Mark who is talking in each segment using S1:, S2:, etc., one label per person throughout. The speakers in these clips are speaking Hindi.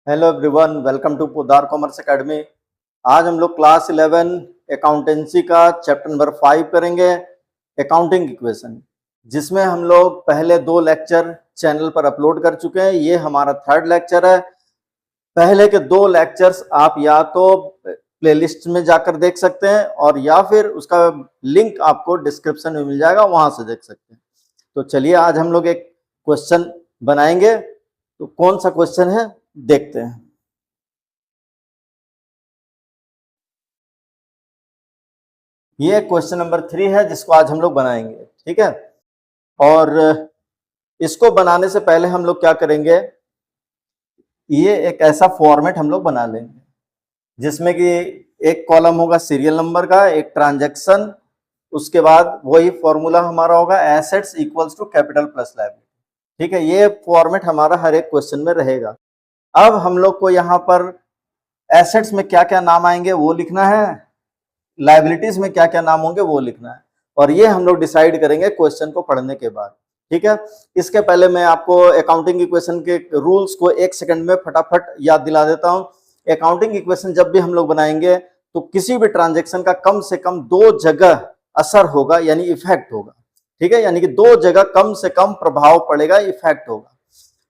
S1: Hello everyone, welcome to Poddar commerce academy. आज हम लोग क्लास 11 अकाउंटेंसी का चैप्टर नंबर 5 करेंगे, अकाउंटिंग इक्वेशन, जिसमें हम लोग पहले 2 लेक्चर चैनल पर अपलोड कर चुके हैं। ये हमारा 3rd लेक्चर है। पहले के 2 लेक्चर्स आप या तो प्लेलिस्ट में जाकर देख सकते हैं और या फिर उसका लिंक आपको डिस्क्रिप्शन में मिल जाएगा, वहां से देख सकते हैं। तो चलिए आज हम लोग एक क्वेश्चन बनाएंगे। तो कौन सा क्वेश्चन है देखते हैं। ये क्वेश्चन नंबर 3 है जिसको आज हम लोग बनाएंगे, ठीक है। और इसको बनाने से पहले हम लोग क्या करेंगे, ये एक ऐसा फॉर्मेट हम लोग बना लेंगे जिसमें कि एक कॉलम होगा सीरियल नंबर का, एक ट्रांजैक्शन, उसके बाद वही फॉर्मूला हमारा होगा assets equals to capital plus liability, ठीक है। ये फॉर्मेट हमारा हर एक क्वेश्चन में रहेगा। अब हम लोग को यहाँ पर एसेट्स में क्या क्या नाम आएंगे वो लिखना है, लायबिलिटीज में क्या क्या नाम होंगे वो लिखना है, और ये हम लोग डिसाइड करेंगे क्वेश्चन को पढ़ने के बाद, ठीक है। इसके पहले मैं आपको अकाउंटिंग इक्वेशन के रूल्स को 1 सेकंड में फटाफट याद दिला देता हूं। अकाउंटिंग इक्वेशन जब भी हम लोग बनाएंगे तो किसी भी ट्रांजेक्शन का कम से कम 2 जगह असर होगा, यानी इफेक्ट होगा, ठीक है। यानी कि 2 जगह कम से कम प्रभाव पड़ेगा, इफेक्ट होगा।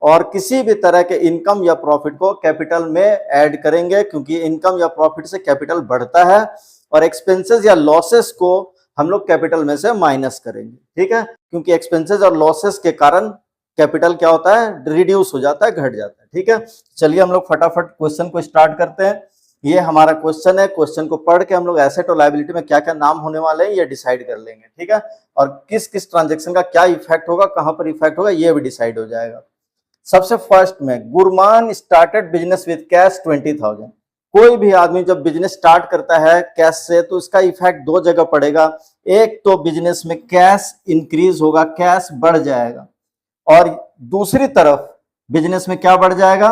S1: और किसी भी तरह के इनकम या प्रॉफिट को कैपिटल में ऐड करेंगे, क्योंकि इनकम या प्रॉफिट से कैपिटल बढ़ता है, और एक्सपेंसेस या लॉसेस को हम लोग कैपिटल में से माइनस करेंगे, ठीक है। क्योंकि एक्सपेंसेस और लॉसेस के कारण कैपिटल क्या होता है, रिड्यूस हो जाता है, घट जाता है, ठीक है। चलिए हम लोग फटाफट क्वेश्चन को स्टार्ट करते हैं। ये हमारा क्वेश्चन है। क्वेश्चन को पढ़ के हम लोग एसेट और लायबिलिटी में क्या क्या नाम होने वाले हैं ये डिसाइड कर लेंगे, ठीक है। और किस किस ट्रांजेक्शन का क्या इफेक्ट होगा, कहां पर इफेक्ट होगा, ये भी डिसाइड हो जाएगा। सबसे फर्स्ट में, Gurman started business with cash 20,000। कोई भी आदमी जब बिजनेस स्टार्ट करता है कैश से तो इसका इफेक्ट 2 जगह पड़ेगा। एक तो बिजनेस में कैश इंक्रीज होगा, कैश बढ़ जाएगा, और दूसरी तरफ बिजनेस में क्या बढ़ जाएगा,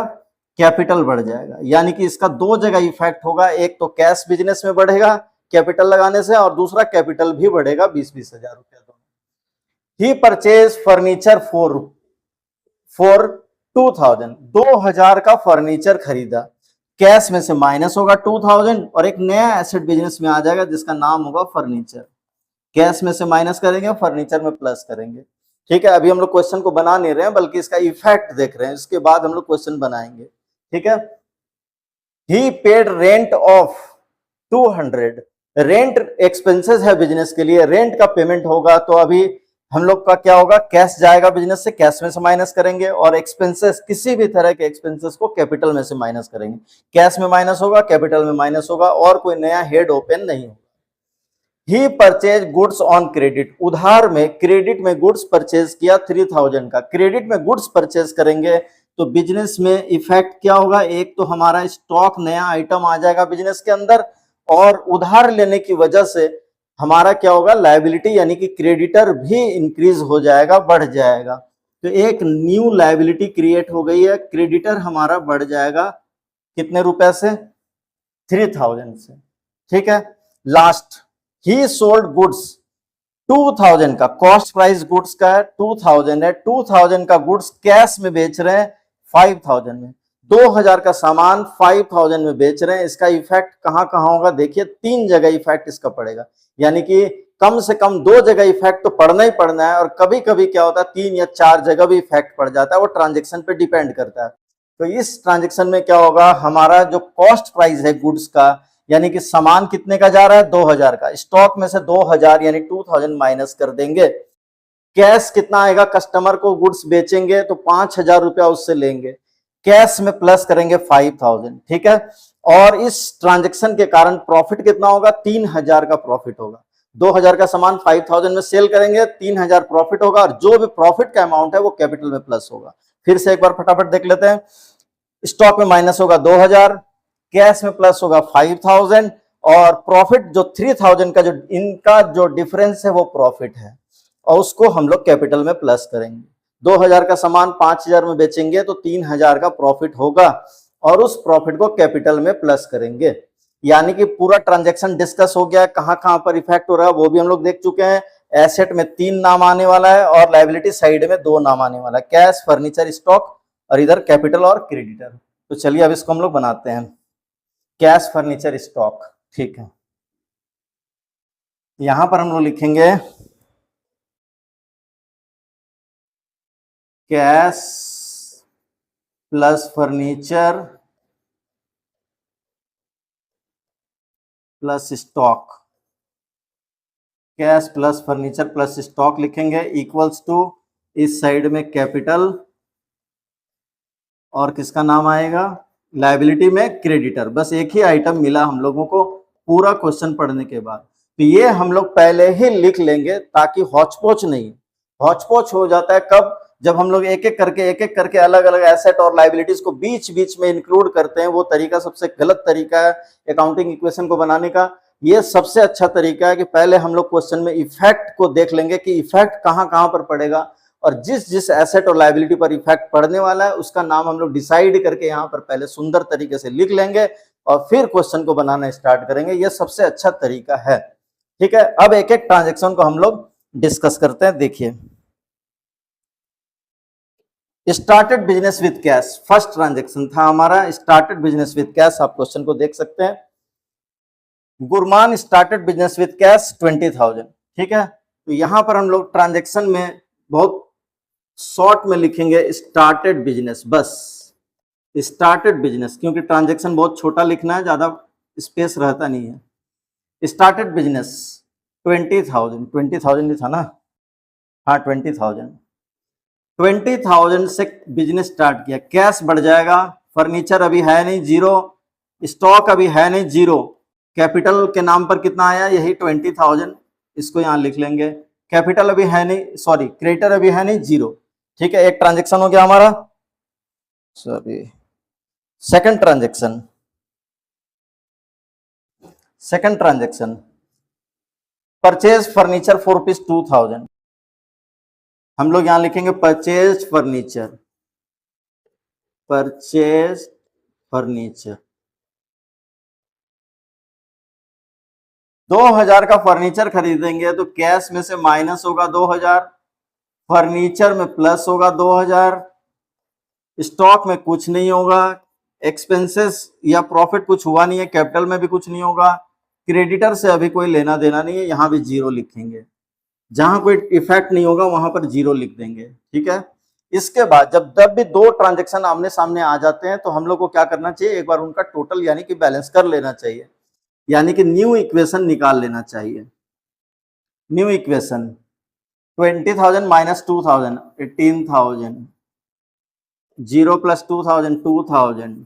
S1: कैपिटल बढ़ जाएगा। यानी कि इसका 2 जगह इफेक्ट होगा। एक तो कैश बिजनेस में बढ़ेगा कैपिटल लगाने से, और दूसरा कैपिटल भी बढ़ेगा 20-20 हजार रुपया दोनों। ही परचेज फर्नीचर फॉर 2,000 का फर्नीचर खरीदा। कैश में से माइनस होगा 2,000 और एक नया एसेट बिजनेस में आ जाएगा जिसका नाम होगा फर्नीचर। कैश में से माइनस करेंगे, फर्नीचर में प्लस करेंगे, ठीक है। अभी हम लोग क्वेश्चन को बना नहीं रहे हैं, बल्कि इसका इफेक्ट देख रहे हैं, इसके बाद हम लोग क्वेश्चन बनाएंगे, ठीक है। He paid rent of 200। Rent expenses है बिजनेस के लिए, रेंट का पेमेंट होगा। तो अभी हम लोग का क्या होगा, कैश जाएगा बिजनेस से, कैश में से माइनस करेंगे, और एक्सपेंसेस, किसी भी तरह के एक्सपेंसेस को कैपिटल में से माइनस करेंगे। कैश में माइनस होगा, कैपिटल में माइनस होगा, और कोई नया हेड ओपन नहीं होगा। ही परचेज गुड्स ऑन क्रेडिट। उधार में, क्रेडिट में गुड्स परचेज किया 3,000 का। क्रेडिट में गुड्स परचेज करेंगे तो बिजनेस में इफेक्ट क्या होगा, एक तो हमारा स्टॉक, नया आइटम आ जाएगा बिजनेस के अंदर, और उधार लेने की वजह से हमारा क्या होगा, लायबिलिटी यानी कि क्रेडिटर भी इंक्रीज हो जाएगा, बढ़ जाएगा। तो एक न्यू लायबिलिटी क्रिएट हो गई है, क्रेडिटर हमारा बढ़ जाएगा कितने रुपए से, 3,000 से, ठीक है। लास्ट, ही सोल्ड गुड्स 2,000 का, कॉस्ट प्राइस गुड्स का 2,000 है, 2,000 का गुड्स कैश में बेच रहे हैं 5,000 में। 2,000 का सामान 5,000 में बेच रहे हैं। इसका इफेक्ट कहां कहां होगा, देखिए 3 जगह इफेक्ट इसका पड़ेगा। यानी कि कम से कम 2 जगह इफेक्ट तो पड़ना ही पड़ना है, और कभी कभी क्या होता है 3 या 4 जगह भी इफेक्ट पड़ जाता है, वो ट्रांजेक्शन पे डिपेंड करता है। तो इस ट्रांजेक्शन में क्या होगा, हमारा जो कॉस्ट प्राइस है गुड्स का, यानी कि सामान कितने का जा रहा है, 2,000 का, स्टॉक में से 2,000 यानी 2,000 माइनस कर देंगे। कैश कितना आएगा, कस्टमर को गुड्स बेचेंगे तो 5,000 रुपया उससे लेंगे, कैश में प्लस करेंगे 5,000, ठीक है। और इस ट्रांजेक्शन के कारण प्रॉफिट कितना होगा, 3,000 का प्रॉफिट होगा। 2,000 का सामान 5,000 में सेल करेंगे, 3,000 प्रॉफिट होगा, और जो भी प्रॉफिट का अमाउंट है वो कैपिटल में प्लस होगा। फिर से एक बार फटाफट देख लेते हैं। स्टॉक में माइनस होगा 2,000, कैश में प्लस होगा 5,000, और प्रॉफिट जो 3,000 का, जो इनका जो डिफरेंस है वो प्रॉफिट है, और उसको हम लोग कैपिटल में प्लस करेंगे। 2,000 का सामान 5,000 में बेचेंगे तो 3,000 का प्रॉफिट होगा, और उस प्रॉफिट को कैपिटल में प्लस करेंगे। यानी कि पूरा ट्रांजैक्शन डिस्कस हो गया। कहां कहां पर इफेक्ट हो रहा है वो भी हम लोग देख चुके हैं। एसेट में 3 नाम आने वाला है, और लायबिलिटी साइड में 2 नाम आने वाला है, कैश, फर्नीचर, स्टॉक, और इधर कैपिटल और क्रेडिटर। तो चलिए अब इसको हम लोग बनाते हैं, कैश फर्नीचर स्टॉक। ठीक है, यहां पर हम लोग लिखेंगे cash plus furniture plus stock, cash plus furniture plus stock लिखेंगे, इक्वल्स टू इस साइड में कैपिटल और किसका नाम आएगा, लायबिलिटी में क्रेडिटर। बस एक ही आइटम मिला हम लोगों को पूरा क्वेश्चन पढ़ने के बाद, तो ये हम लोग पहले ही लिख लेंगे ताकि हौच-पौच नहीं। हौच-पौच हो जाता है कब, जब हम लोग एक एक करके अलग अलग एसेट और लायबिलिटीज को बीच बीच में इंक्लूड करते हैं। वो तरीका सबसे गलत तरीका है अकाउंटिंग इक्वेशन को बनाने का। ये सबसे अच्छा तरीका है कि पहले हम लोग क्वेश्चन में इफेक्ट को देख लेंगे कि इफेक्ट कहां कहां पर पड़ेगा, और जिस जिस एसेट और लायबिलिटी पर इफेक्ट पड़ने वाला है उसका नाम हम लोग डिसाइड करके यहाँ पर पहले सुंदर तरीके से लिख लेंगे और फिर क्वेश्चन को बनाना स्टार्ट करेंगे। यह सबसे अच्छा तरीका है। ठीक है, अब एक एक ट्रांजेक्शन को हम लोग डिस्कस करते हैं। देखिए, started business with cash, first transaction था हमारा स्टार्टेड बिजनेस विद कैश। आप क्वेश्चन को देख सकते हैं, Gurman started business with cash 20,000। ठीक है, तो यहां पर हम लोग ट्रांजेक्शन में बहुत शॉर्ट में लिखेंगे स्टार्टेड बिजनेस, बस स्टार्टेड बिजनेस, क्योंकि ट्रांजेक्शन बहुत छोटा लिखना है, ज्यादा स्पेस रहता नहीं है। स्टार्टेड बिजनेस 20,000, 20,000 ही था ना, हाँ 20,000 से बिजनेस स्टार्ट किया। कैश बढ़ जाएगा, फर्नीचर अभी है नहीं, जीरो, स्टॉक अभी है नहीं, जीरो, कैपिटल के नाम पर कितना आया, यही 20,000, इसको यहां लिख लेंगे। कैपिटल अभी है नहीं, सॉरी क्रेडिटर अभी है नहीं, जीरो। ठीक है, एक ट्रांजेक्शन हो गया हमारा। Sorry, second transaction purchase furniture for rupees 2,000। हम लोग यहां लिखेंगे परचेज फर्नीचर 2,000 का फर्नीचर खरीदेंगे तो कैश में से माइनस होगा 2,000, फर्नीचर में प्लस होगा 2,000, स्टॉक में कुछ नहीं होगा, एक्सपेंसेस या प्रॉफिट कुछ हुआ नहीं है, कैपिटल में भी कुछ नहीं होगा, क्रेडिटर से अभी कोई लेना देना नहीं है, यहां भी जीरो लिखेंगे। जहां कोई इफेक्ट नहीं होगा वहां पर जीरो लिख देंगे। ठीक है, इसके बाद जब भी दो ट्रांजेक्शन आमने सामने आ जाते हैं तो हम लोग को क्या करना चाहिए, एक बार उनका टोटल यानी कि बैलेंस कर लेना चाहिए, यानी कि न्यू इक्वेशन निकाल लेना चाहिए। New equation 20,000 minus 2,000 18,000, 0 plus 2,000 2,000,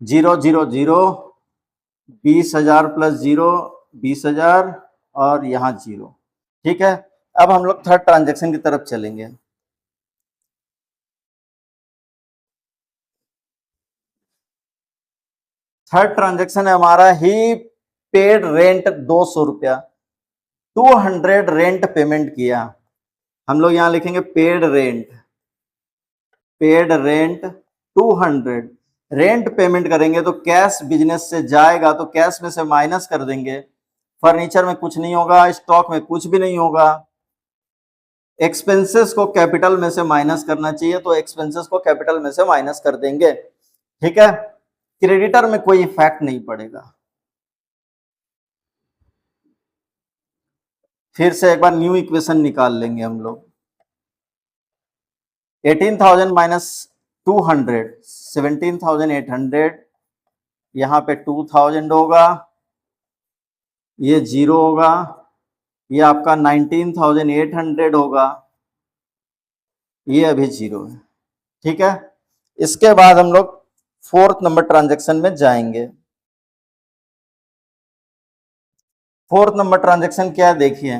S1: 0 0 0, 20,000 plus 0 20,000 और यहां 0। ठीक है, अब हम लोग थर्ड ट्रांजेक्शन की तरफ चलेंगे। थर्ड ट्रांजेक्शन है हमारा ही पेड रेंट 200 रुपया, 200 रेंट पेमेंट किया। हम लोग यहां लिखेंगे पेड रेंट 200 रेंट पेमेंट करेंगे तो कैश बिजनेस से जाएगा तो कैश में से माइनस कर देंगे, फर्नीचर में कुछ नहीं होगा, स्टॉक में कुछ भी नहीं होगा, एक्सपेंसेस को कैपिटल में से माइनस करना चाहिए तो एक्सपेंसेस को कैपिटल में से माइनस कर देंगे। ठीक है, क्रेडिटर में कोई इफेक्ट नहीं पड़ेगा। फिर से एक बार न्यू इक्वेशन निकाल लेंगे हम लोग। 18,000 माइनस 200 17,800, यहां पे 2,000 होगा, ये 0 होगा, ये आपका 19,800 होगा, ये अभी 0 है। ठीक है, इसके बाद हम लोग फोर्थ नंबर ट्रांजैक्शन में जाएंगे। फोर्थ नंबर ट्रांजैक्शन क्या है, देखिए,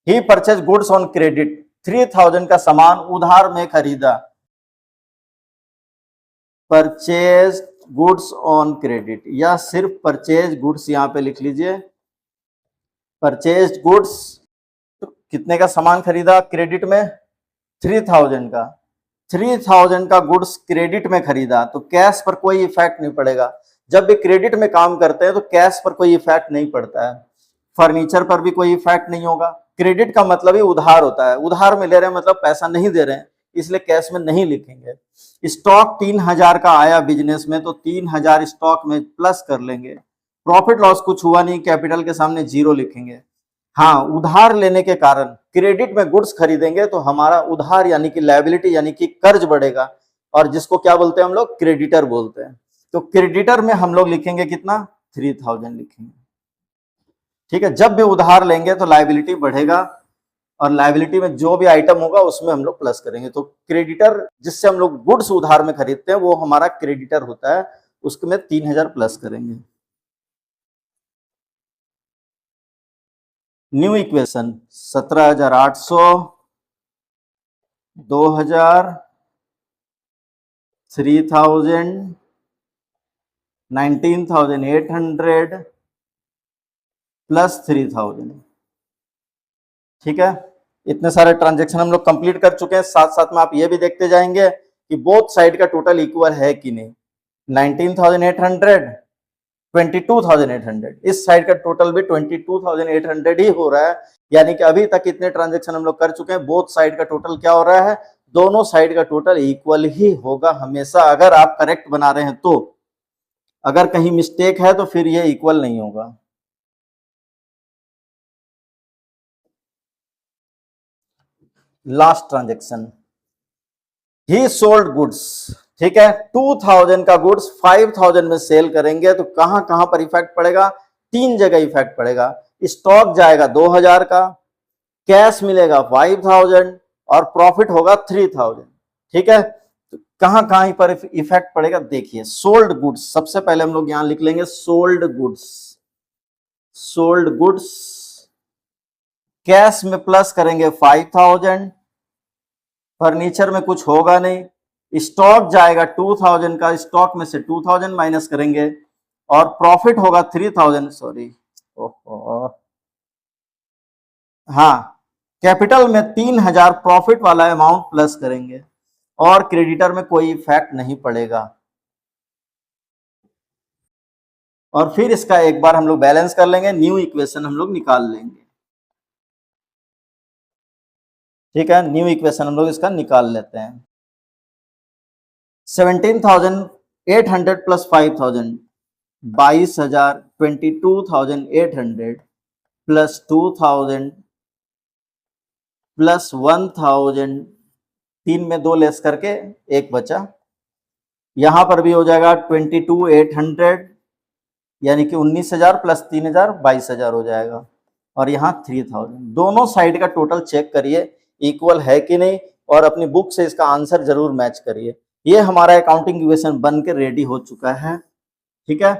S1: ही परचेज गुड्स ऑन क्रेडिट, 3,000 का सामान उधार में खरीदा, परचेज गुड्स ऑन क्रेडिट, या सिर्फ परचेज गुड्स यहां पे लिख लीजिए। परचेज गुड्स, कितने का सामान खरीदा क्रेडिट में, 3,000 का, 3,000 का गुड्स क्रेडिट में खरीदा तो कैश पर कोई इफेक्ट नहीं पड़ेगा। जब भी क्रेडिट में काम करते हैं तो कैश पर कोई इफेक्ट नहीं पड़ता है, फर्नीचर पर भी कोई इफेक्ट नहीं होगा। क्रेडिट का मतलब ही उधार होता है, उधार में ले रहे हैं मतलब पैसा नहीं दे रहे हैं, इसलिए कैश में नहीं लिखेंगे। स्टॉक 3000 का आया बिजनेस में तो 3000 स्टॉक में प्लस कर लेंगे। प्रॉफिट लॉस कुछ हुआ नहीं, कैपिटल के सामने जीरो लिखेंगे। हाँ, उधार लेने के कारण क्रेडिट में गुड्स खरीदेंगे तो हमारा उधार यानी कि लायबिलिटी यानी कि कर्ज बढ़ेगा, और जिसको क्या बोलते हैं हम लोग, क्रेडिटर बोलते हैं। तो क्रेडिटर में हम लोग लिखेंगे कितना, 3000 लिखेंगे। ठीक है, जब भी उधार लेंगे तो लायबिलिटी बढ़ेगा, और लायबिलिटी में जो भी आइटम होगा उसमें हम लोग प्लस करेंगे। तो क्रेडिटर जिससे हम लोग गुड्स उधार में खरीदते हैं वो हमारा क्रेडिटर होता है, उसमें 3000 प्लस करेंगे। New equation 17800, 2000, 3000, 19800 plus 3000। ठीक है, इतने सारे ट्रांजैक्शन हम लोग कंप्लीट कर चुके हैं। साथ साथ में आप ये भी देखते जाएंगे कि बोथ साइड का टोटल इक्वल है कि नहीं। 19800, 22800, इस साइड का टोटल भी 22800 ही हो रहा है। यानी कि अभी तक इतने ट्रांजैक्शन हम लोग कर चुके हैं, बोथ साइड का टोटल क्या हो रहा है, दोनों साइड का टोटल इक्वल ही होगा हमेशा, अगर आप करेक्ट बना रहे हैं तो। अगर कहीं मिस्टेक है तो फिर ये इक्वल नहीं होगा। लास्ट ट्रांजैक्शन, ही सोल्ड गुड्स। ठीक है, 2000 का गुड्स 5000 में सेल करेंगे तो कहां कहां पर इफेक्ट पड़ेगा, 3 जगह इफेक्ट पड़ेगा। स्टॉक जाएगा 2000 का, कैश मिलेगा 5000 और प्रॉफिट होगा 3000। ठीक है, तो कहां कहां पर इफेक्ट पड़ेगा देखिए। सोल्ड गुड्स, सबसे पहले हम लोग यहां लिख लेंगे sold goods. Sold goods cash में प्लस करेंगे 5000, फर्नीचर में कुछ होगा नहीं। स्टॉक जाएगा 2000 का, स्टॉक में से 2000 माइनस करेंगे और प्रॉफिट होगा 3000। सॉरी, हाँ, कैपिटल में 3000 प्रॉफिट वाला अमाउंट प्लस करेंगे और क्रेडिटर में कोई इफेक्ट नहीं पड़ेगा। और फिर इसका एक बार हम लोग बैलेंस कर लेंगे, न्यू इक्वेशन हम लोग निकाल लेंगे। ठीक है, न्यू इक्वेशन हम लोग इसका निकाल लेते हैं। 17,800 प्लस 5,000, 22,000, 22,800 प्लस 2,000 प्लस 1,000, 3 में 2 लेस करके 1 बचा। यहां पर भी हो जाएगा 22,800 यानी कि 19,000 प्लस 3,000 22,000 हो जाएगा, और यहाँ 3,000। दोनों साइड का टोटल चेक करिए इक्वल है कि नहीं, और अपनी बुक से इसका आंसर जरूर मैच करिए। ये हमारा अकाउंटिंग इक्वेशन बन के रेडी हो चुका है। ठीक है,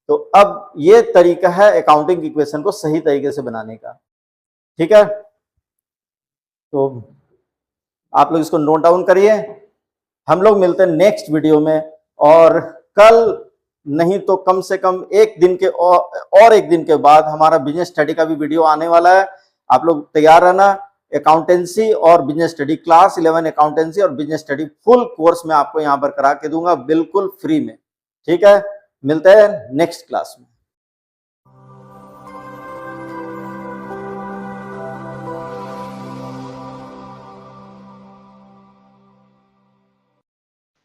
S1: तो अब ये तरीका है अकाउंटिंग इक्वेशन को सही तरीके से बनाने का। ठीक है, तो आप लोग इसको नोट डाउन करिए। हम लोग मिलते हैं नेक्स्ट वीडियो में, और कल नहीं तो कम से कम एक दिन के और एक दिन के बाद हमारा बिजनेस स्टडी का भी वीडियो आने वाला है। आप लोग तैयार रहना। अकाउंटेंसी और बिजनेस स्टडी, क्लास 11 अकाउंटेंसी और बिजनेस स्टडी फुल कोर्स में आपको यहां पर करा के दूंगा बिल्कुल फ्री में। ठीक है, मिलते हैं नेक्स्ट क्लास में।